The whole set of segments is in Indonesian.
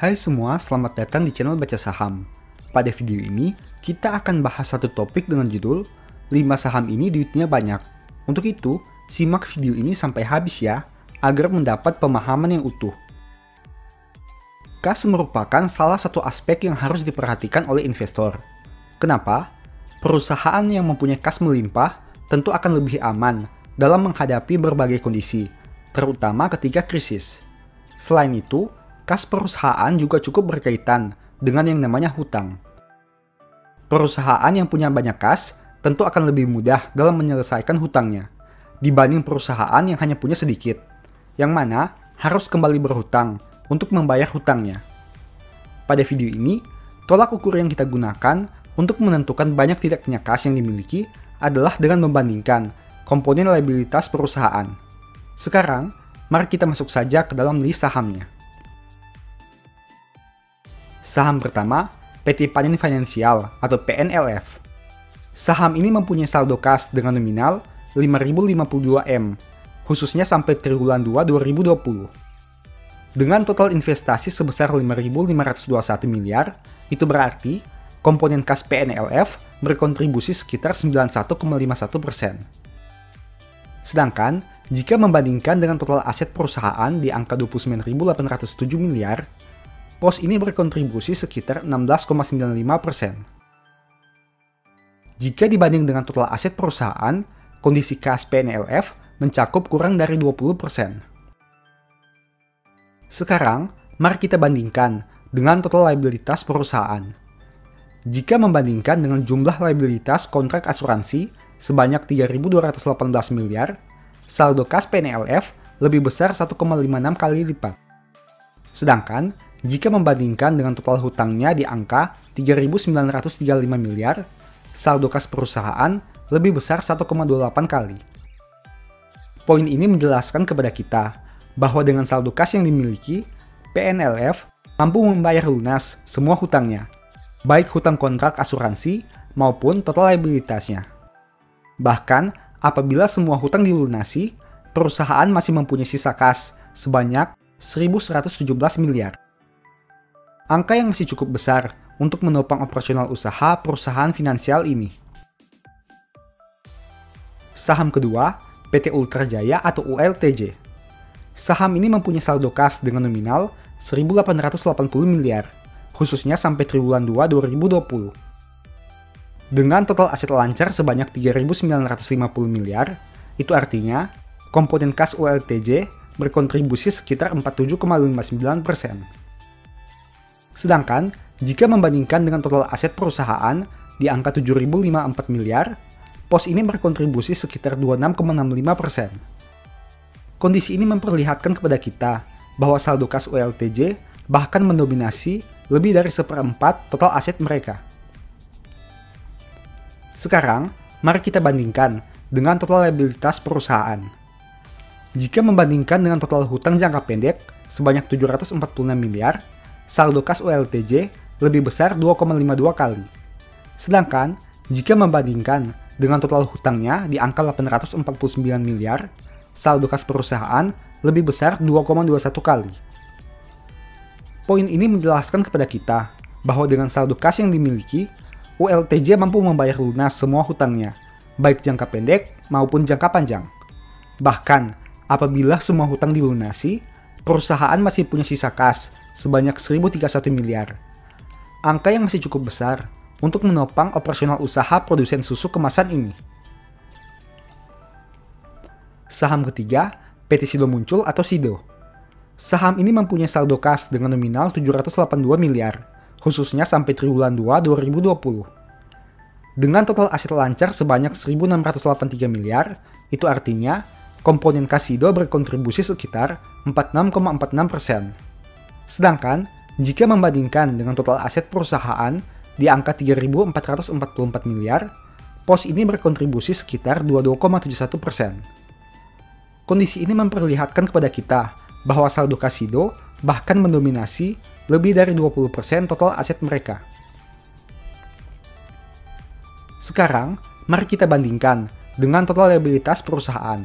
Hai semua, selamat datang di channel Baca Saham. Pada video ini, kita akan bahas satu topik dengan judul 5 saham ini duitnya banyak. Untuk itu, simak video ini sampai habis ya, agar mendapat pemahaman yang utuh. Kas merupakan salah satu aspek yang harus diperhatikan oleh investor. Kenapa? Perusahaan yang mempunyai kas melimpah tentu akan lebih aman dalam menghadapi berbagai kondisi, terutama ketika krisis. Selain itu, kas perusahaan juga cukup berkaitan dengan yang namanya hutang. Perusahaan yang punya banyak kas tentu akan lebih mudah dalam menyelesaikan hutangnya dibanding perusahaan yang hanya punya sedikit, yang mana harus kembali berhutang untuk membayar hutangnya. Pada video ini, tolak ukur yang kita gunakan untuk menentukan banyak tidaknya kas yang dimiliki adalah dengan membandingkan komponen liabilitas perusahaan. Sekarang, mari kita masuk saja ke dalam list sahamnya. Saham pertama, PT Panin Financial atau PNLF. Saham ini mempunyai saldo kas dengan nominal 5.052 M, khususnya sampai triwulan 2 2020. Dengan total investasi sebesar 5.521 miliar, itu berarti komponen kas PNLF berkontribusi sekitar 91,51%. Sedangkan, jika membandingkan dengan total aset perusahaan di angka 29.807 miliar, pos ini berkontribusi sekitar 16,95%. Jika dibanding dengan total aset perusahaan, kondisi kas PNLF mencakup kurang dari 20%. Sekarang, mari kita bandingkan dengan total liabilitas perusahaan. Jika membandingkan dengan jumlah liabilitas kontrak asuransi sebanyak 3.218 miliar, saldo kas PNLF lebih besar 1,56 kali lipat. Sedangkan, jika membandingkan dengan total hutangnya di angka 3.935 miliar, saldo kas perusahaan lebih besar 1,28 kali. Poin ini menjelaskan kepada kita bahwa dengan saldo kas yang dimiliki, PNLF mampu membayar lunas semua hutangnya, baik hutang kontrak asuransi maupun total liabilitasnya. Bahkan, apabila semua hutang dilunasi, perusahaan masih mempunyai sisa kas sebanyak 1.117 miliar. Angka yang masih cukup besar untuk menopang operasional usaha perusahaan finansial ini. Saham kedua, PT Ultra Jaya atau ULTJ. Saham ini mempunyai saldo kas dengan nominal 1.880 miliar, khususnya sampai triwulan 2 2020. Dengan total aset lancar sebanyak 3.950 miliar, itu artinya komponen kas ULTJ berkontribusi sekitar 47,59%. Sedangkan, jika membandingkan dengan total aset perusahaan di angka 7.054 miliar, pos ini berkontribusi sekitar 26,65%. Kondisi ini memperlihatkan kepada kita bahwa saldo kas ULTJ bahkan mendominasi lebih dari 1/4 total aset mereka. Sekarang, mari kita bandingkan dengan total liabilitas perusahaan. Jika membandingkan dengan total hutang jangka pendek sebanyak 746 miliar, saldo kas ULTJ lebih besar 2,52 kali. Sedangkan, jika membandingkan dengan total hutangnya di angka 849 miliar, saldo kas perusahaan lebih besar 2,21 kali. Poin ini menjelaskan kepada kita bahwa dengan saldo kas yang dimiliki, ULTJ mampu membayar lunas semua hutangnya, baik jangka pendek maupun jangka panjang. Bahkan, apabila semua hutang dilunasi, perusahaan masih punya sisa kas sebanyak 1.031 miliar. Angka yang masih cukup besar untuk menopang operasional usaha produsen susu kemasan ini. Saham ketiga, PT Sido Muncul atau Sido. Saham ini mempunyai saldo kas dengan nominal 782 miliar, khususnya sampai triwulan 2 2020. Dengan total aset lancar sebanyak 1.683 miliar, itu artinya komponen kas Sido berkontribusi sekitar 46,46%. Sedangkan, jika membandingkan dengan total aset perusahaan di angka 3.444 miliar, pos ini berkontribusi sekitar 22,71%. Kondisi ini memperlihatkan kepada kita bahwa saldo kas Sido bahkan mendominasi lebih dari 20% total aset mereka. Sekarang, mari kita bandingkan dengan total liabilitas perusahaan.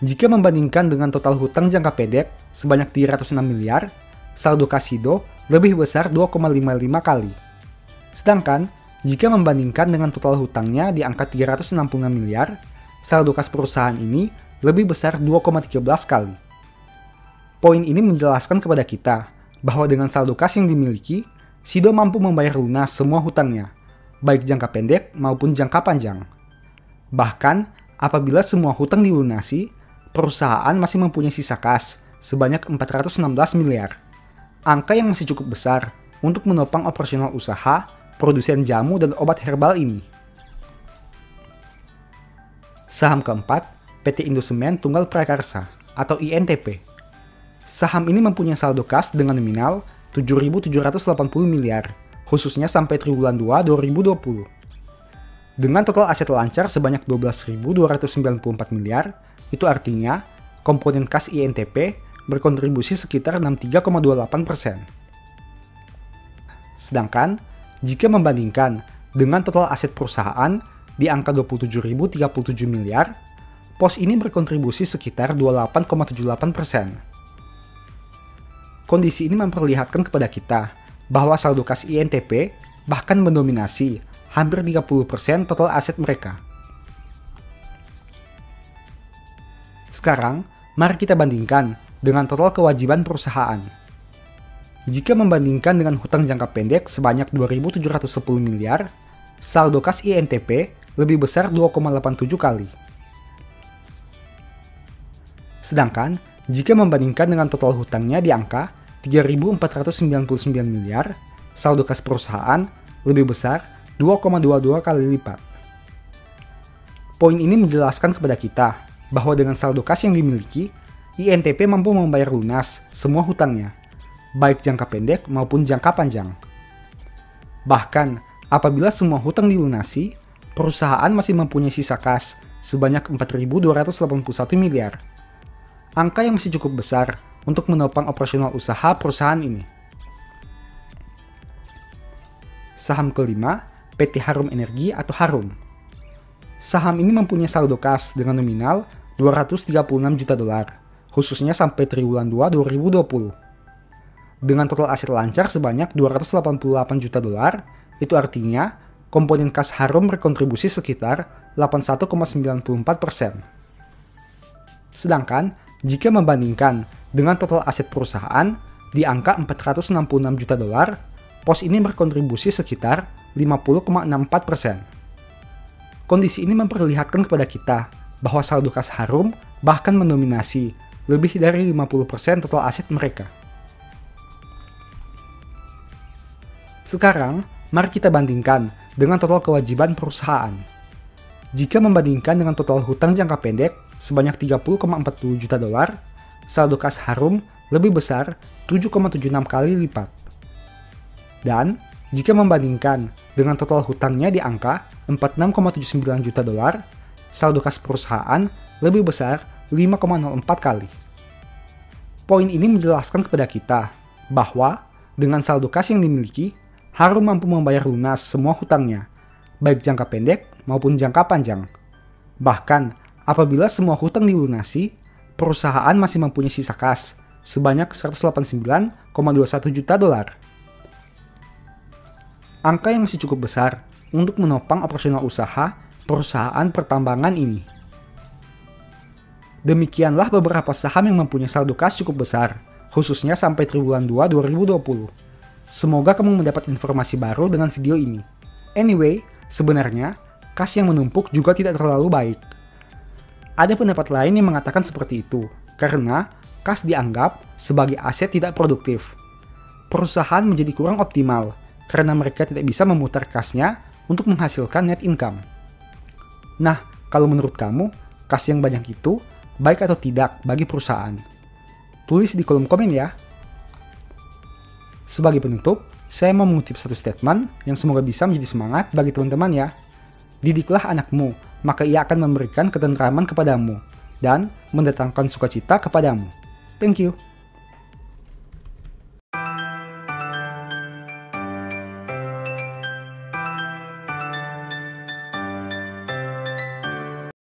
Jika membandingkan dengan total hutang jangka pendek sebanyak 306 miliar, saldo kas Sido lebih besar 2,55 kali. Sedangkan, jika membandingkan dengan total hutangnya di angka 366 miliar, saldo kas perusahaan ini lebih besar 2,13 kali. Poin ini menjelaskan kepada kita bahwa dengan saldo kas yang dimiliki, Sido mampu membayar lunas semua hutangnya, baik jangka pendek maupun jangka panjang. Bahkan, apabila semua hutang dilunasi, perusahaan masih mempunyai sisa kas sebanyak 416 miliar. Angka yang masih cukup besar untuk menopang operasional usaha, produsen jamu dan obat herbal ini. Saham keempat, PT Indosemen Tunggal Prakarsa atau INTP. Saham ini mempunyai saldo kas dengan nominal 7.780 miliar, khususnya sampai triwulan 2 2020. Dengan total aset lancar sebanyak 12.294 miliar, itu artinya komponen kas INTP berkontribusi sekitar 63,28%. Sedangkan, jika membandingkan dengan total aset perusahaan di angka 27.037 miliar, pos ini berkontribusi sekitar 28,78%. Kondisi ini memperlihatkan kepada kita bahwa saldo kas INTP bahkan mendominasi hampir 30% total aset mereka. Sekarang, mari kita bandingkan dengan total kewajiban perusahaan. Jika membandingkan dengan hutang jangka pendek sebanyak 2.710 miliar, saldo kas INTP lebih besar 2,87 kali. Sedangkan, jika membandingkan dengan total hutangnya di angka 3.499 miliar, saldo kas perusahaan lebih besar 2,22 kali lipat. Poin ini menjelaskan kepada kita bahwa dengan saldo kas yang dimiliki, INTP mampu membayar lunas semua hutangnya, baik jangka pendek maupun jangka panjang. Bahkan, apabila semua hutang dilunasi, perusahaan masih mempunyai sisa kas sebanyak 4.281 miliar. Angka yang masih cukup besar untuk menopang operasional usaha perusahaan ini. Saham kelima, PT Harum Energi atau Harum. Saham ini mempunyai saldo kas dengan nominal 236 juta dolar, khususnya sampai triwulan 2 2020. Dengan total aset lancar sebanyak 288 juta dolar, itu artinya komponen kas Harum berkontribusi sekitar 81,94%. Sedangkan, jika membandingkan dengan total aset perusahaan di angka 466 juta dolar, pos ini berkontribusi sekitar 50,64%. Kondisi ini memperlihatkan kepada kita bahwa saldo kas Harum bahkan mendominasi lebih dari 50% total aset mereka. Sekarang, mari kita bandingkan dengan total kewajiban perusahaan. Jika membandingkan dengan total hutang jangka pendek sebanyak 30,40 juta dolar, saldo kas Harum lebih besar 7,76 kali lipat. Dan, jika membandingkan dengan total hutangnya di angka 46,79 juta dolar, saldo kas perusahaan lebih besar 5,04 kali. Poin ini menjelaskan kepada kita bahwa dengan saldo kas yang dimiliki, Harum mampu membayar lunas semua hutangnya, baik jangka pendek maupun jangka panjang. Bahkan, apabila semua hutang dilunasi, perusahaan masih mempunyai sisa kas sebanyak 189,21 juta dolar. Angka yang masih cukup besar untuk menopang operasional usaha perusahaan pertambangan ini. Demikianlah beberapa saham yang mempunyai saldo kas cukup besar, khususnya sampai triwulan 2 2020. Semoga kamu mendapat informasi baru dengan video ini. Anyway, sebenarnya, kas yang menumpuk juga tidak terlalu baik. Ada pendapat lain yang mengatakan seperti itu, karena kas dianggap sebagai aset tidak produktif. Perusahaan menjadi kurang optimal, karena mereka tidak bisa memutar kasnya untuk menghasilkan net income. Nah, kalau menurut kamu, kas yang banyak itu baik atau tidak bagi perusahaan? Tulis di kolom komen ya. Sebagai penutup, saya mau mengutip satu statement yang semoga bisa menjadi semangat bagi teman-teman ya. Didiklah anakmu, maka ia akan memberikan ketentraman kepadamu dan mendatangkan sukacita kepadamu. Thank you.